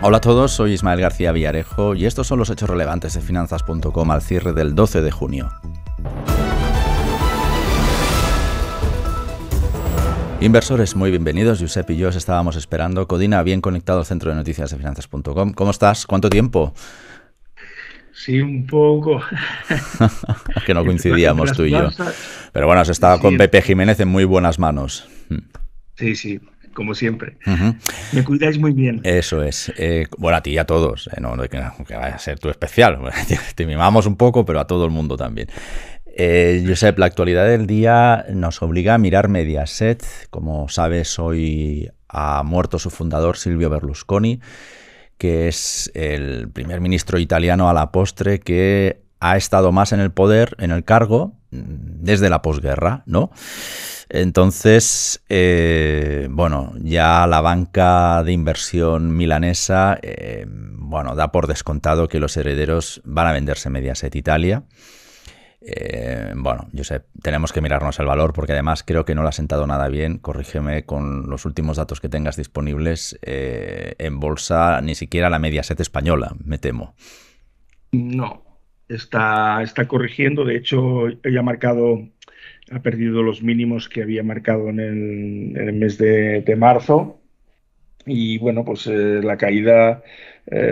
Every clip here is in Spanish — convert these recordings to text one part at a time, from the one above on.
Hola a todos, soy Ismael García Villarejo y estos son los hechos relevantes de Finanzas.com al cierre del 12 de junio. Inversores, muy bienvenidos. Josep y yo os estábamos esperando. Codina, bien conectado al centro de noticias de Finanzas.com. ¿Cómo estás? ¿Cuánto tiempo? Sí, un poco. Que no Entre coincidíamos las tú y yo. cosas. Pero bueno, has estado Sí, con Pepe Jiménez en muy buenas manos. sí, sí, como siempre. Ujú. Me cuidáis muy bien. Eso es. Bueno, a ti y a todos. No, que vaya a ser tú especial. Te mimamos un poco, pero a todo el mundo también. Josep, la actualidad del día nos obliga a mirar Mediaset. Como sabes, hoy ha muerto su fundador, Silvio Berlusconi, que es el primer ministro italiano a la postre que ha estado más en el poder, en el cargo, desde la posguerra, ¿no? Entonces, bueno, ya la banca de inversión milanesa, bueno, da por descontado que los herederos van a venderse Mediaset Italia. Bueno, Josep, tenemos que mirarnos el valor porque además creo que no le ha sentado nada bien. Corrígeme con los últimos datos que tengas disponibles. En bolsa, ni siquiera la Mediaset española, me temo. No, está corrigiendo. De hecho, ha perdido los mínimos que había marcado en el mes de marzo. Y bueno, pues la caída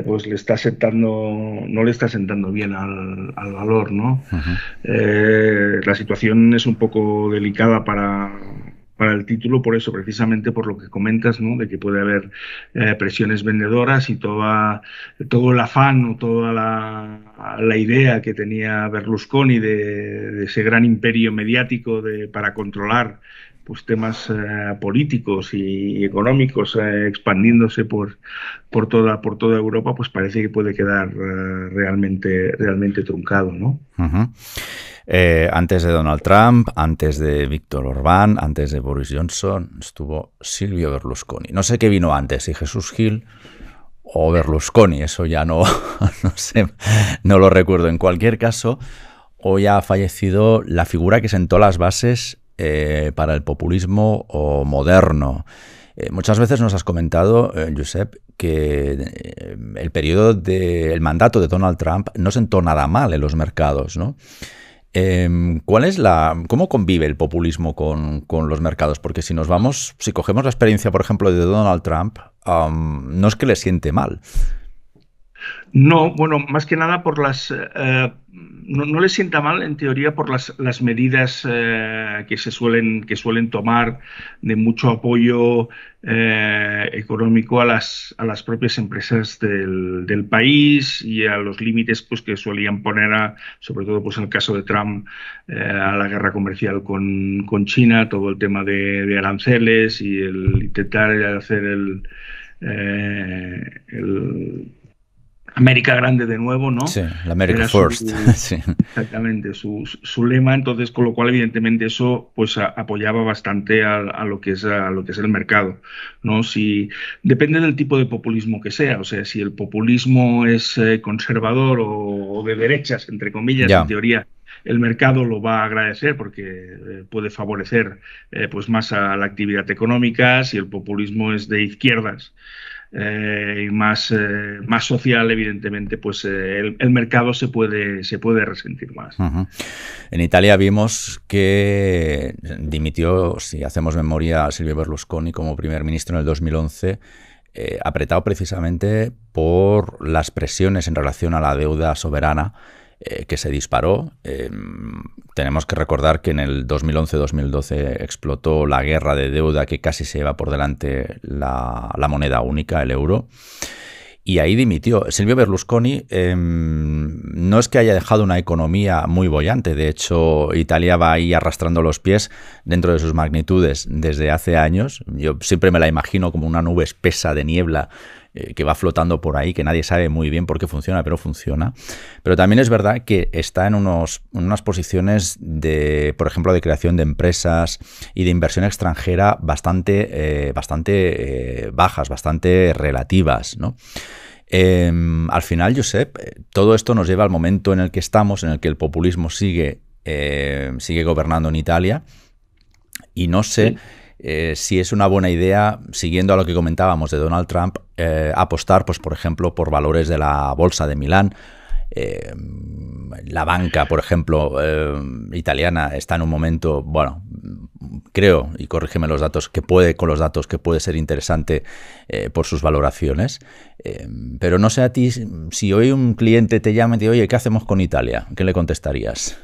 pues no le está sentando bien al valor, ¿no? Ujú. La situación es un poco delicada para el título, por eso, precisamente por lo que comentas, ¿no? De que puede haber presiones vendedoras y todo el afán o toda la idea que tenía Berlusconi de ese gran imperio mediático para controlar pues temas políticos y económicos expandiéndose por toda Europa, pues parece que puede quedar realmente truncado, ¿no? Ujú. Antes de Donald Trump, antes de Víctor Orbán, antes de Boris Johnson, estuvo Silvio Berlusconi. No sé qué vino antes, si Jesús Gil o Berlusconi, eso ya no, no sé, no lo recuerdo. En cualquier caso, hoy ha fallecido la figura que sentó las bases para el populismo moderno. Muchas veces nos has comentado, Josep, que el mandato de Donald Trump no sentó nada mal en los mercados, ¿no? ¿Cómo convive el populismo con los mercados? Porque si cogemos la experiencia, por ejemplo, de Donald Trump, no es que le siente mal. No, bueno, más que nada no le sienta mal en teoría por las medidas que suelen tomar de mucho apoyo económico a las propias empresas del país y a los límites pues, que solían poner, sobre todo pues, en el caso de Trump, a la guerra comercial con China, todo el tema de aranceles y el intentar hacer el América Grande de nuevo, ¿no? Sí, la America Era First. Sí. exactamente su lema, entonces con lo cual evidentemente eso pues apoyaba bastante a lo que es el mercado, ¿no? Si depende del tipo de populismo que sea, o sea, si el populismo es conservador o de derechas, entre comillas, en Ya. teoría el mercado lo va a agradecer porque puede favorecer pues más a la actividad económica. Si el populismo es de izquierdas y más social, evidentemente, pues el mercado se puede resentir más. Ujú. En Italia vimos que dimitió, si hacemos memoria, Silvio Berlusconi como primer ministro en el 2011, apretado precisamente por las presiones en relación a la deuda soberana que se disparó. Tenemos que recordar que en el 2011-2012 explotó la guerra de deuda que casi se lleva por delante la moneda única, el euro. Y ahí dimitió. Silvio Berlusconi no es que haya dejado una economía muy boyante. De hecho, Italia va ahí arrastrando los pies dentro de sus magnitudes desde hace años. Yo siempre me la imagino como una nube espesa de niebla que va flotando por ahí, que nadie sabe muy bien por qué funciona, pero funciona. Pero también es verdad que está en unas posiciones por ejemplo, de creación de empresas y de inversión extranjera bastante bajas, bastante relativas, ¿no? Al final, Josep, todo esto nos lleva al momento en el que estamos, en el que el populismo sigue gobernando en Italia, y no sé Sí. si es una buena idea, siguiendo a lo que comentábamos de Donald Trump, apostar, pues por ejemplo, por valores de la bolsa de Milán. La banca, por ejemplo, italiana está en un momento, bueno, creo, y corrígeme los datos, que puede ser interesante por sus valoraciones. Pero no sé a ti, si hoy un cliente te llama y te dice, oye, ¿qué hacemos con Italia? ¿Qué le contestarías?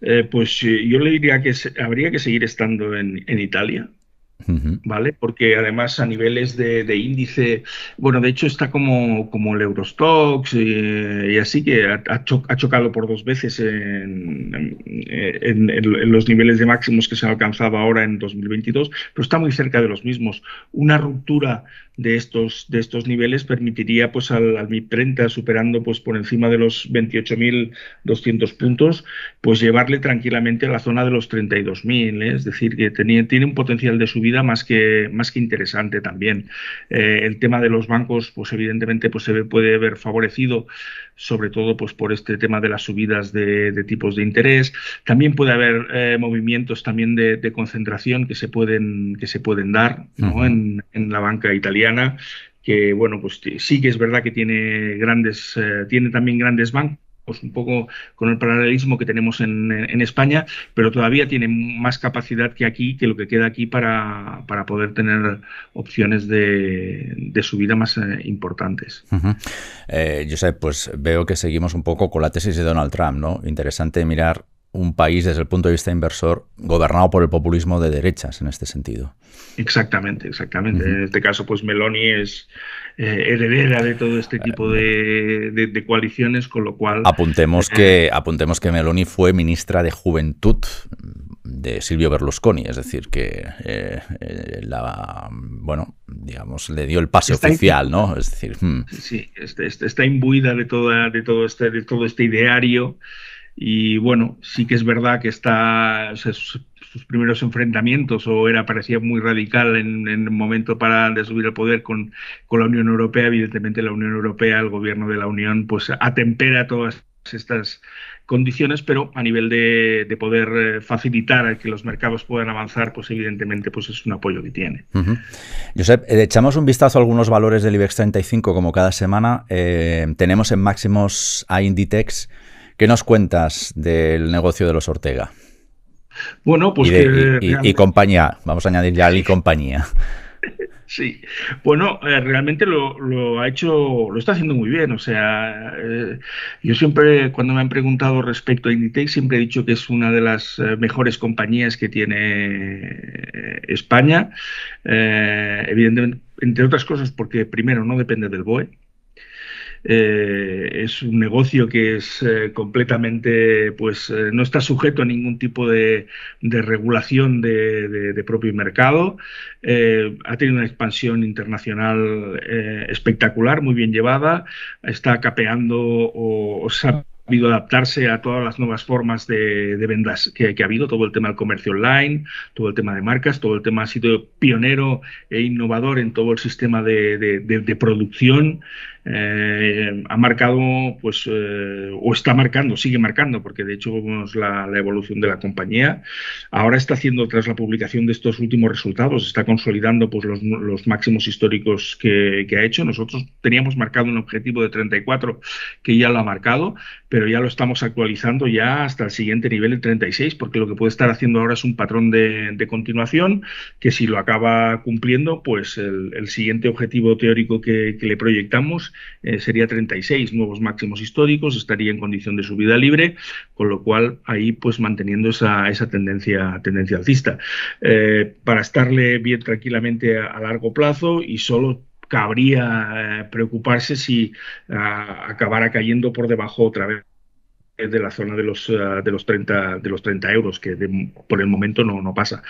Yo le diría que habría que seguir estando en Italia. Uh-huh. ¿Vale? Porque además a niveles de índice, bueno, de hecho está como el Eurostoxx y así que ha chocado por 2 veces en los niveles de máximos que se han alcanzado ahora en 2022, pero está muy cerca de los mismos. Una ruptura de estos niveles permitiría pues al MIB 30 superando pues por encima de los 28.200 puntos, pues llevarle tranquilamente a la zona de los 32.000, ¿eh? Es decir, que tiene un potencial de subida más que interesante también. El tema de los bancos, pues evidentemente pues puede ver favorecido, sobre todo pues por este tema de las subidas de tipos de interés. También puede haber movimientos también de concentración que se pueden dar, ¿no? Uh-huh. en la banca italiana, que bueno, pues sí que es verdad que tiene también grandes bancos, un poco con el paralelismo que tenemos en España, pero todavía tiene más capacidad que aquí, que lo que queda aquí para poder tener opciones de subida más importantes. Uh-huh. Josep, pues veo que seguimos un poco con la tesis de Donald Trump, ¿no? Interesante mirar un país desde el punto de vista inversor gobernado por el populismo de derechas en este sentido. Exactamente, exactamente. Uh-huh. En este caso, pues Meloni es heredera de todo este tipo de coaliciones, con lo cual... Apuntemos que Meloni fue ministra de Juventud de Silvio Berlusconi, es decir, que bueno, digamos, le dio el pase oficial, ¿no? Es decir, sí, está imbuida de todo este ideario. Y bueno, sí que es verdad que o sea, sus primeros enfrentamientos parecía muy radical en el momento de subir al poder con la Unión Europea. Evidentemente la Unión Europea, el gobierno de la Unión, pues atempera todas estas condiciones, pero a nivel de poder facilitar que los mercados puedan avanzar, pues evidentemente pues es un apoyo que tiene. Uh-huh. Josep, echamos un vistazo a algunos valores del IBEX 35 como cada semana. Tenemos en máximos a Inditex. ¿Qué nos cuentas del negocio de los Ortega? Bueno, pues y compañía, vamos a añadir ya y compañía. Sí, bueno, realmente lo está haciendo muy bien. O sea, yo siempre, cuando me han preguntado respecto a Inditex, siempre he dicho que es una de las mejores compañías que tiene España. Evidentemente, entre otras cosas, porque primero no depende del BOE. Es un negocio que es completamente, pues no está sujeto a ningún tipo de regulación de propio mercado. Ha tenido una expansión internacional espectacular, muy bien llevada. Está capeando o sabido adaptarse a todas las nuevas formas de ventas que ha habido, todo el tema del comercio online, todo el tema de marcas, todo el tema ha sido pionero e innovador en todo el sistema de producción. Ha marcado, pues, o está marcando, sigue marcando, porque de hecho vemos la evolución de la compañía. Ahora está haciendo, tras la publicación de estos últimos resultados, está consolidando pues los máximos históricos que ha hecho. Nosotros teníamos marcado un objetivo de 34, que ya lo ha marcado, pero ya lo estamos actualizando ya hasta el siguiente nivel, el 36, porque lo que puede estar haciendo ahora es un patrón de continuación, que si lo acaba cumpliendo, pues el siguiente objetivo teórico que le proyectamos sería 36 nuevos máximos históricos, estaría en condición de subida libre, con lo cual ahí pues manteniendo esa tendencia alcista. Para estarle bien tranquilamente a largo plazo, y solo cabría preocuparse si acabara cayendo por debajo otra vez de la zona de los 30 euros, que por el momento no pasa.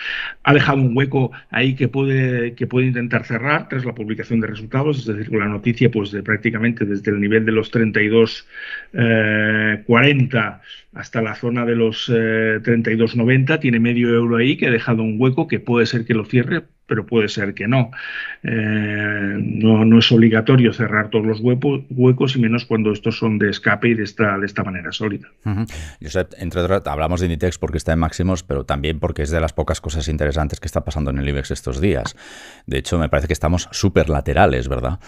Ha dejado un hueco ahí que puede intentar cerrar tras la publicación de resultados, es decir, con la noticia pues de prácticamente desde el nivel de los 32,40 hasta la zona de los 32,90, tiene medio euro ahí que ha dejado un hueco que puede ser que lo cierre, pero puede ser que no. No es obligatorio cerrar todos los huecos y menos cuando estos son de escape y de esta manera sólida. Josep, entre otras, hablamos de Inditex porque está en máximos, pero también porque es de las pocas cosas interesantes que está pasando en el IBEX estos días. De hecho, me parece que estamos súper laterales, ¿verdad?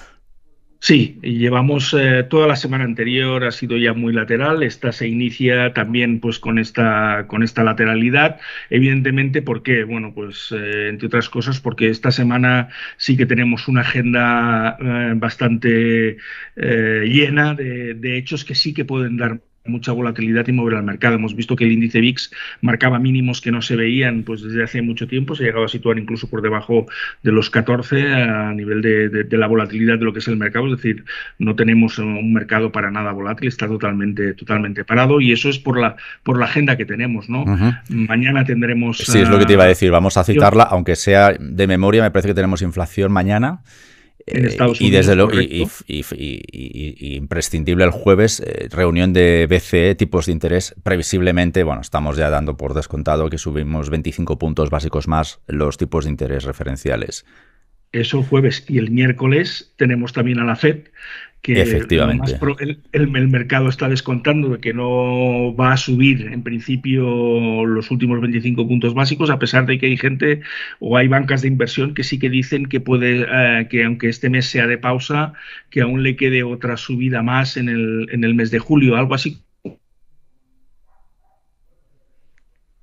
Sí, llevamos toda la semana anterior ha sido ya muy lateral. Esta se inicia también pues con esta lateralidad. Evidentemente, ¿por qué? Bueno, pues entre otras cosas, porque esta semana sí que tenemos una agenda bastante llena de hechos que sí que pueden dar mucha volatilidad y mover al mercado. Hemos visto que el índice VIX marcaba mínimos que no se veían pues desde hace mucho tiempo, se ha llegado a situar incluso por debajo de los 14 a nivel de la volatilidad de lo que es el mercado, es decir, no tenemos un mercado para nada volátil, está totalmente parado y eso es por la agenda que tenemos, ¿no? Mañana tendremos... Sí, es lo que te iba a decir, vamos a citarla, aunque sea de memoria, me parece que tenemos inflación mañana. En Estados Unidos, y desde luego y imprescindible el jueves, reunión de BCE, tipos de interés, previsiblemente, bueno, estamos ya dando por descontado que subimos 25 puntos básicos más los tipos de interés referenciales. Eso el jueves, y el miércoles tenemos también a la FED, que efectivamente el mercado está descontando de que no va a subir en principio los últimos 25 puntos básicos, a pesar de que hay gente o hay bancas de inversión que sí que dicen que puede, que aunque este mes sea de pausa, que aún le quede otra subida más en el mes de julio, algo así.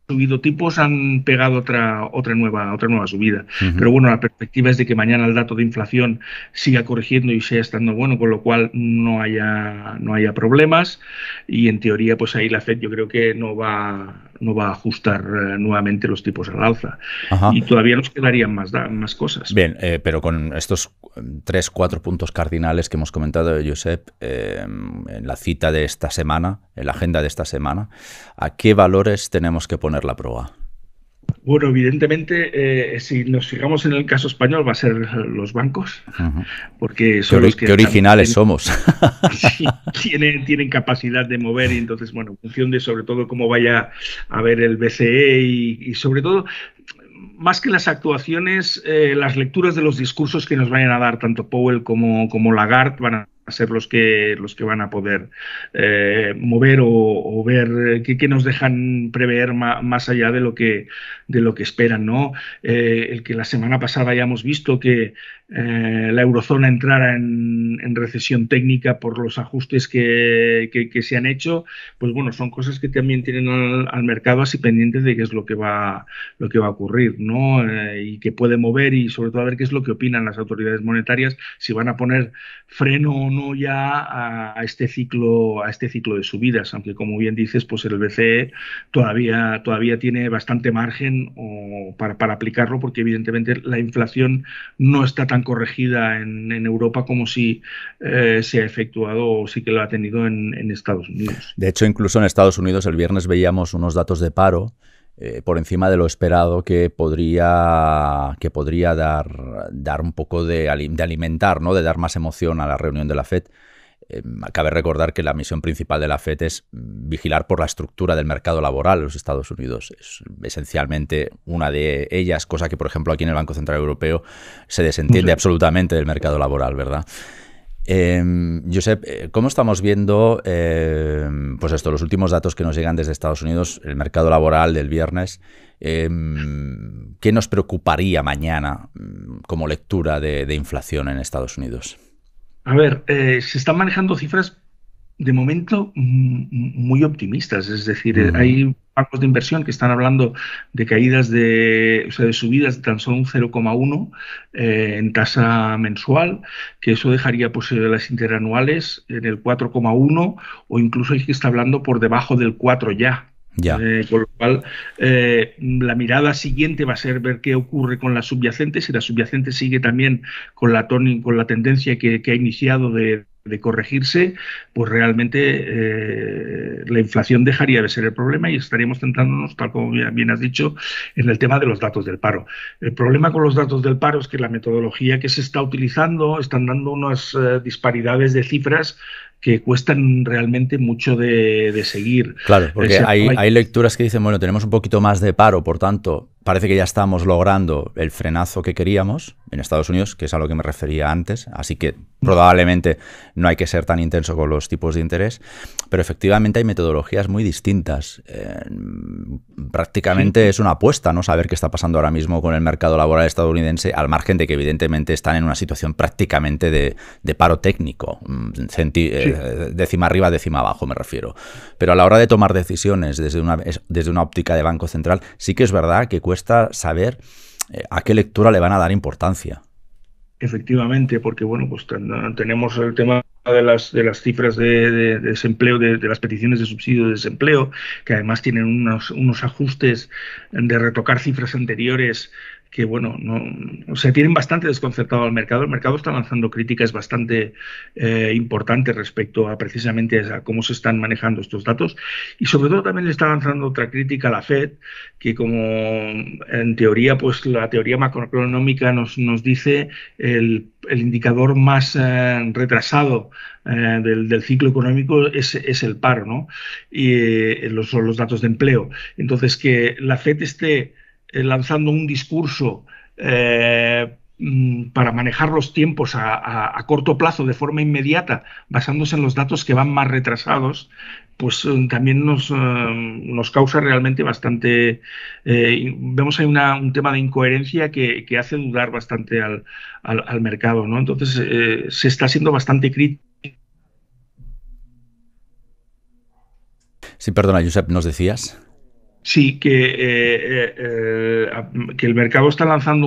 Subido tipos, han pegado otra nueva subida. Pero bueno, la perspectiva es de que mañana el dato de inflación siga corrigiendo y siga estando bueno, con lo cual no haya problemas y en teoría pues ahí la FED yo creo que no va a ajustar nuevamente los tipos al alza. Y todavía nos quedarían más cosas. Bien, pero con estos 3-4 puntos cardinales que hemos comentado, Josep, en la cita de esta semana, en la agenda de esta semana, ¿a qué valores tenemos que poner la proa? Bueno, evidentemente, si nos fijamos en el caso español, va a ser los bancos, porque son los que... Qué originales somos. Sí, tienen capacidad de mover y entonces, bueno, en función de sobre todo cómo vaya a ver el BCE y sobre todo... Más que las actuaciones, las lecturas de los discursos que nos vayan a dar tanto Powell como Lagarde van a ser los que van a poder mover o ver qué nos dejan prever más allá de lo que esperan, ¿no? El que la semana pasada hayamos visto que la eurozona entrara en recesión técnica por los ajustes que se han hecho, pues bueno, son cosas que también tienen al mercado así pendientes de qué es lo que va a ocurrir, ¿no? Y que puede mover y sobre todo a ver qué es lo que opinan las autoridades monetarias, si van a poner freno o no ya a este ciclo de subidas, aunque como bien dices, pues el BCE todavía tiene bastante margen para aplicarlo, porque evidentemente la inflación no está tan corregida en Europa como si se ha efectuado o sí que lo ha tenido en Estados Unidos. De hecho, incluso en Estados Unidos el viernes veíamos unos datos de paro por encima de lo esperado que podría dar un poco de alimentar, ¿no? De dar más emoción a la reunión de la FED. Cabe recordar que la misión principal de la FED es vigilar por la estructura del mercado laboral en los Estados Unidos. Es esencialmente una de ellas, cosa que, por ejemplo, aquí en el Banco Central Europeo se desentiende absolutamente del mercado laboral, ¿verdad? Josep, ¿cómo estamos viendo pues esto, los últimos datos que nos llegan desde Estados Unidos, el mercado laboral del viernes? ¿Qué nos preocuparía mañana como lectura de inflación en Estados Unidos? A ver, se están manejando cifras de momento muy optimistas, es decir, hay bancos de inversión que están hablando de caídas de subidas de tan solo un 0,1 en tasa mensual, que eso dejaría pues las interanuales en el 4,1 o incluso hay que está hablando por debajo del 4 ya. Con lo cual, la mirada siguiente va a ser ver qué ocurre con la subyacente, si la subyacente sigue también con la tendencia que ha iniciado de corregirse, pues realmente la inflación dejaría de ser el problema y estaríamos centrándonos, tal como bien has dicho, en el tema de los datos del paro. El problema con los datos del paro es que la metodología que se está utilizando están dando unas disparidades de cifras que cuestan realmente mucho de seguir. Claro, porque hay lecturas que dicen, bueno, tenemos un poquito más de paro, por tanto, parece que ya estamos logrando el frenazo que queríamos en Estados Unidos, que es a lo que me refería antes, así que probablemente no hay que ser tan intenso con los tipos de interés, pero efectivamente hay metodologías muy distintas. Prácticamente es una apuesta, ¿no? Saber qué está pasando ahora mismo con el mercado laboral estadounidense, al margen de que evidentemente están en una situación prácticamente de paro técnico, décima arriba, décima abajo me refiero. Pero a la hora de tomar decisiones desde una óptica de Banco Central, sí que es verdad que cuesta saber a qué lectura le van a dar importancia. Efectivamente, porque bueno, pues tenemos el tema de las cifras de desempleo, de las peticiones de subsidio de desempleo, que además tienen unos ajustes de retocar cifras anteriores que, bueno, o sea, tienen bastante desconcertado al mercado. El mercado está lanzando críticas bastante importantes respecto a precisamente a cómo se están manejando estos datos, y sobre todo también le está lanzando otra crítica a la Fed, que como en teoría, pues la teoría macroeconómica nos dice el indicador más retrasado del ciclo económico es el paro, ¿no? Y son los datos de empleo. Entonces, que la Fed esté lanzando un discurso para manejar los tiempos a corto plazo de forma inmediata, basándose en los datos que van más retrasados, pues también nos causa realmente bastante... vemos ahí un tema de incoherencia que hace dudar bastante al mercado, ¿no? Entonces, se está siendo bastante crítico. Sí, perdona, Josep, ¿nos decías? Sí, que el mercado está lanzando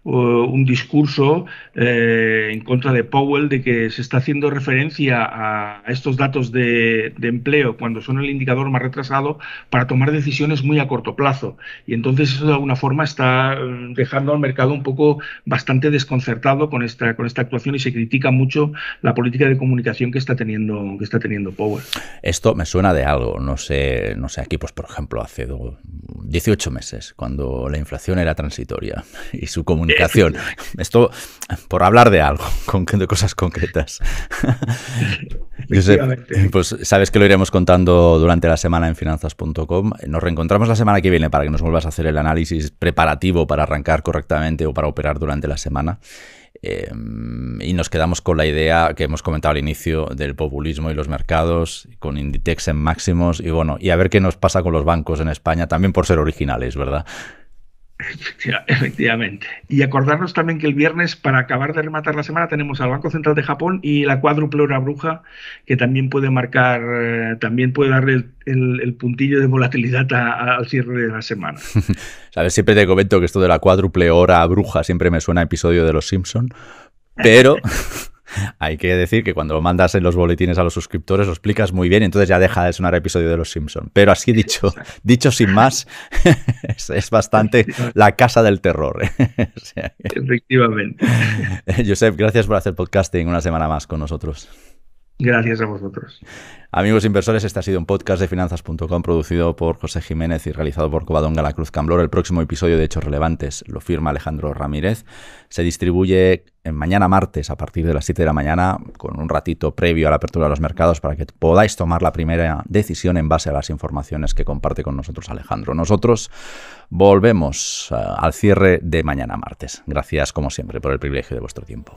un discurso en contra de Powell, de que se está haciendo referencia a estos datos de empleo cuando son el indicador más retrasado para tomar decisiones muy a corto plazo. Y entonces eso de alguna forma está dejando al mercado un poco bastante desconcertado con esta actuación, y se critica mucho la política de comunicación que está teniendo Powell. Esto me suena de algo, no sé, aquí pues por ejemplo hace 18 meses, cuando la inflación era transitoria y su comunicación. Esto por hablar de algo, de cosas concretas. Josep, pues sabes que lo iremos contando durante la semana en finanzas.com. Nos reencontramos la semana que viene para que nos vuelvas a hacer el análisis preparativo para arrancar correctamente o para operar durante la semana. Y nos quedamos con la idea que hemos comentado al inicio del populismo y los mercados, con Inditex en máximos, y bueno, y a ver qué nos pasa con los bancos en España, también por ser originales, ¿verdad? Efectivamente. Y acordarnos también que el viernes, para acabar de rematar la semana, tenemos al Banco Central de Japón y la cuádruple hora bruja, que también puede marcar, también puede darle el puntillo de volatilidad al cierre de la semana. Sabes, siempre te comento que esto de la cuádruple hora bruja siempre me suena a episodio de Los Simpson, pero hay que decir que cuando lo mandas en los boletines a los suscriptores lo explicas muy bien, entonces ya deja de sonar episodio de Los Simpson. Pero así dicho sin más, es bastante la casa del terror. O sea que... Efectivamente. Josep, gracias por hacer podcasting una semana más con nosotros. Gracias a vosotros. Amigos inversores, este ha sido un podcast de finanzas.com producido por José Jiménez y realizado por Covadonga La Cruz Camblor. El próximo episodio de Hechos Relevantes lo firma Alejandro Ramírez. Se distribuye mañana martes a partir de las 7 de la mañana, con un ratito previo a la apertura de los mercados para que podáis tomar la primera decisión en base a las informaciones que comparte con nosotros Alejandro. Nosotros volvemos al cierre de mañana martes. Gracias, como siempre, por el privilegio de vuestro tiempo.